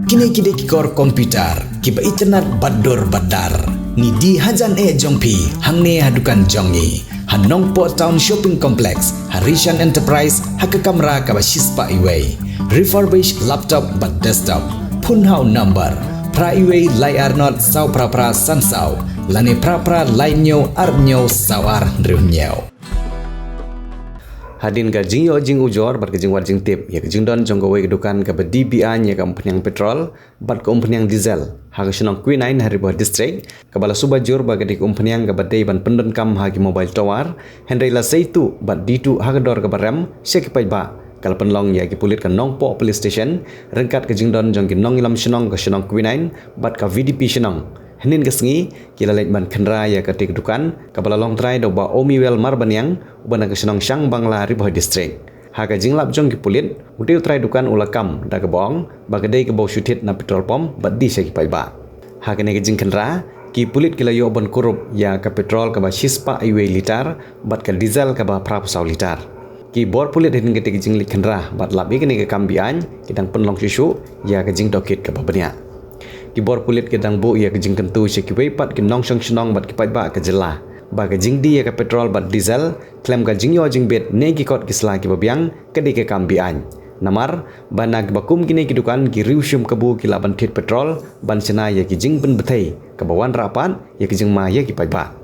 Kini kor komputer, kiba internet bador badar. Ni di hajan jongpi, hangne hadukan jongi. Hanong po town shopping complex, Harishan Enterprise, haka kamera kaba shispa iway. Refurbished laptop but desktop. Punhau number, pra iway layar not sau pra sansau. Lane pra lainyo arnyo sawar nriunyo. Hadin ka jing yo jing ujor bat ka jing war jing tip ya ka jing don jong gawe dukan ka DBA nya ka company petrol bat ka company diesel ha ka shinong Q9 Haribo district ka bala subajur ba ka di company ka badai ban pendon kam ha ki mobile tower Henry la seitu bat D2 ha ka dor ka baram sek pai ba kal penlong ya ki pulit ka nong po police station rengkat ka jing don jong ki nong ilam shinong ka shinong Q9 bat ka VDP shinong Henin kesngi kila lait ban kendra ya ketik dukan kabala long try do ba omiwel marbanyang ubana kesenong syang bangla Riboh district haka jinglap jong ki pulit utiu try dukan ulakam da kebong bagadai ke bau syutit na petrol pom baddi seki pai ba haka ne jing kendra ki pulit kila yo bon kurup ya ka petrol ka ba shispa iwe litar bat ka diesel ka ba prapusau litar ki bor pulit hin ketik jing lik kendra bat lap ikene ke kambian kidang penlong susu ya ka jing dokit ka ba benya ki bor pulit ke dang bu ya ke jing kentu se ki weipat ke nong shong shnong bat ki pai ba ke jela ba ke jing di ya ke petrol bat diesel klem ka jing yo jing bet ne ki kot ki sla ki babiang ke de ke kambi an namar banag bakum kini ki dukan ki riushum kabu ki laban tit petrol ban sena ya ki jing ben betai ke bawan rapan ya ki jing ma ya ki pai ba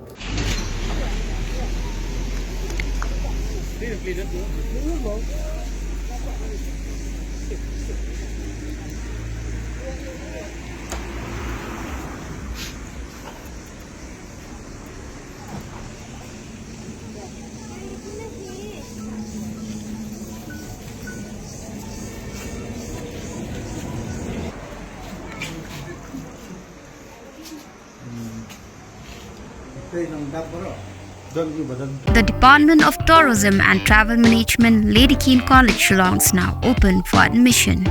The Department of Tourism and Travel Management, Lady Keane College, Shillong is now open for admission.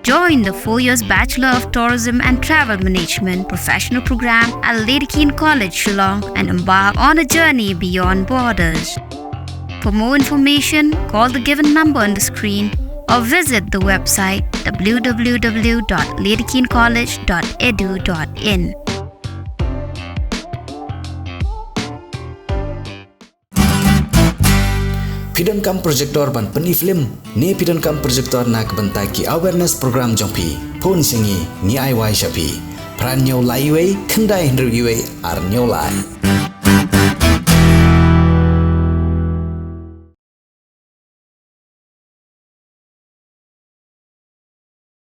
Join the 4 years Bachelor of Tourism and Travel Management professional program at Lady Keane College, Shillong and embark on a journey beyond borders. For more information, call the given number on the screen or visit the website www.ladykeanecollege.edu.in. Pidon kam projector ban peni film ni pidon kam projector nak bentai ki awareness program jongpi pon singi ni ai wai shapi pran nyo lai wei kendai hendru yue ar nyo lai